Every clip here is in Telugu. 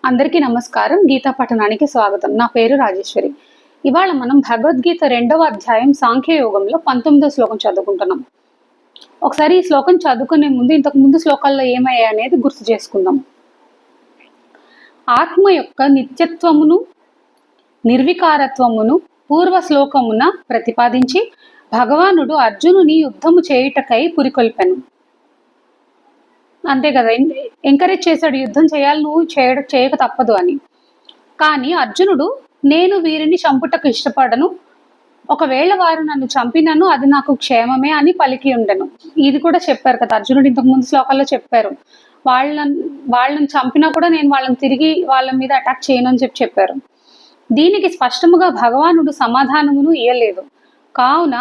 అందరికీ నమస్కారం. గీతా పఠనానికి స్వాగతం. నా పేరు రాజేశ్వరి. ఇవాళ మనం భగవద్గీత 2వ అధ్యాయం సాంఖ్యయోగంలో 19వ శ్లోకం చదువుకుంటున్నాం. ఒకసారి ఈ శ్లోకం చదువుకునే ముందు ఇంతకు ముందు శ్లోకాల్లో ఏమయ్యాయి అనేది గుర్తు చేసుకుందాం. ఆత్మ యొక్క నిత్యత్వమును నిర్వికారత్వమును పూర్వ శ్లోకమున ప్రతిపాదించి భగవానుడు అర్జునుని యుద్ధము చేయుటకై పురికొల్పెను. అంతే కదా, ఎంకరేజ్ చేశాడు, యుద్ధం చేయాలి, నువ్వు చేయక తప్పదు అని. కానీ అర్జునుడు నేను వీరిని చంపుటకు ఇష్టపడను, ఒకవేళ వారు నన్ను చంపినను అది నాకు క్షేమమే అని పలికి ఉండను. ఇది కూడా చెప్పారు కదా అర్జునుడు, ఇంతకు ముందు శ్లోకాల్లో చెప్పారు. వాళ్ళని చంపినా కూడా నేను వాళ్ళని తిరిగి వాళ్ళ మీద అటాక్ చేయను అని చెప్పారు. దీనికి స్పష్టముగా భగవానుడు సమాధానమును ఇయ్యలేదు. కావున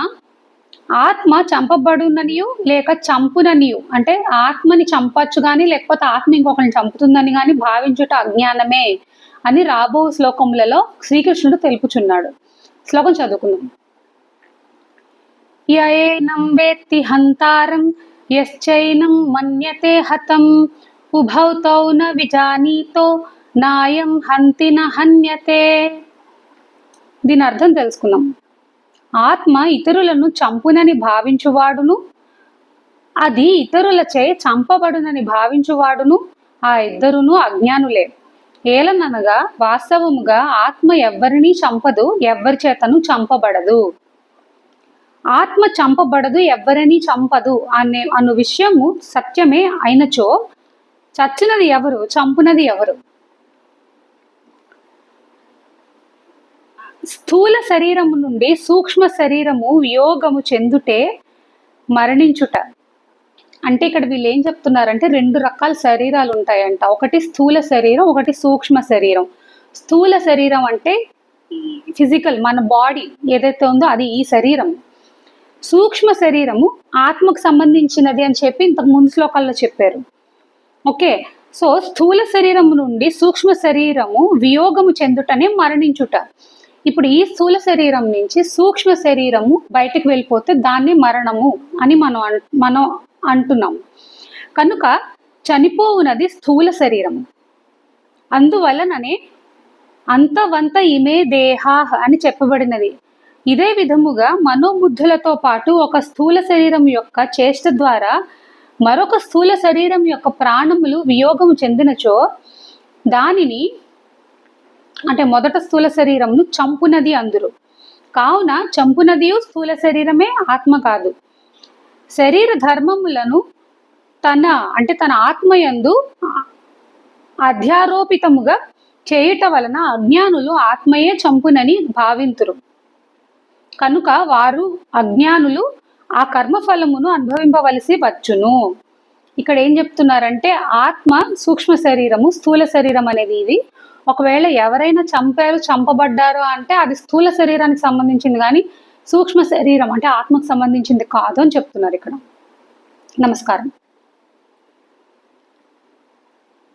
ఆత్మ చంపబడుననియు లేక చంపుననియు, అంటే ఆత్మని చంపచ్చు కానీ లేకపోతే ఆత్మ ఇంకొకరిని చంపుతుందని కానీ భావించుట అజ్ఞానమే అని రాబో శ్లోకములలో శ్రీకృష్ణుడు తెలుపుచున్నాడు. శ్లోకం చదువుకుందాం. యయేనం వేత్తి హంతారం యశ్చైనం మన్యతే హతం ఉభౌ తౌ న విజానీతో నాయం హంతి న హన్యతే. దీని అర్థం తెలుసుకుందాం. ఆత్మ ఇతరులను చంపునని భావించువాడును, అది ఇతరులచే చంపబడునని భావించువాడును ఆ ఇద్దరును అజ్ఞానులే. ఏలననగా వాస్తవముగా ఆత్మ ఎవ్వరినీ చంపదు, ఎవ్వరి చేతను చంపబడదు. ఆత్మ చంపబడదు, ఎవ్వరినీ చంపదు అను విషయము సత్యమే అయినచో చచ్చినది ఎవరు, చంపునది ఎవరు? స్థూల శరీరము నుండి సూక్ష్మ శరీరము వియోగము చెందుటే మరణించుట. అంటే ఇక్కడ వీళ్ళు ఏం చెప్తున్నారంటే 2 రకాల శరీరాలు ఉంటాయంట. ఒకటి స్థూల శరీరం, ఒకటి సూక్ష్మ శరీరం. స్థూల శరీరం అంటే ఫిజికల్, మన బాడీ ఏదైతే ఉందో అది ఈ శరీరం. సూక్ష్మ శరీరము ఆత్మకు సంబంధించినది అని చెప్పి ఇంతకు ముందు శ్లోకాల్లో చెప్పారు. ఓకే, సో స్థూల శరీరము నుండి సూక్ష్మ శరీరము వియోగము చెందుటనే మరణించుట. ఇప్పుడు ఈ స్థూల శరీరం నుంచి సూక్ష్మ శరీరము బయటకు వెళ్ళిపోతే దాన్ని మరణము అని మనం అంటున్నాం. కనుక చనిపోవునది స్థూల శరీరము. అందువలననే అంతవంత ఇమే దేహాః అని చెప్పబడినది. ఇదే విధముగా మనోబుద్ధులతో పాటు ఒక స్థూల శరీరం యొక్క చేష్ట ద్వారా మరొక స్థూల శరీరం యొక్క ప్రాణములు వియోగము చెందినచో దానిని, అంటే మొదట స్థూల శరీరమును చంపునది అందురు. కావున చంపునదియు స్థూల శరీరమే, ఆత్మ కాదు. శరీర ధర్మములను తన ఆత్మయందు అధ్యారోపితముగా చేయుట వలన అజ్ఞానులు ఆత్మయే చంపునని భావింతురు. కనుక వారు అజ్ఞానులు ఆ కర్మఫలమును అనుభవింపవలసి వచ్చును. ఇక్కడ ఏం చెప్తున్నారంటే ఆత్మ సూక్ష్మ శరీరము, స్థూల శరీరం అనేది ఇది. ఒకవేళ ఎవరైనా చంపబడ్డారు అంటే అది స్థూల శరీరానికి సంబంధించింది కానీ సూక్ష్మ శరీరం అంటే ఆత్మకు సంబంధించింది కాదు అని చెప్తున్నారు ఇక్కడ. నమస్కారం.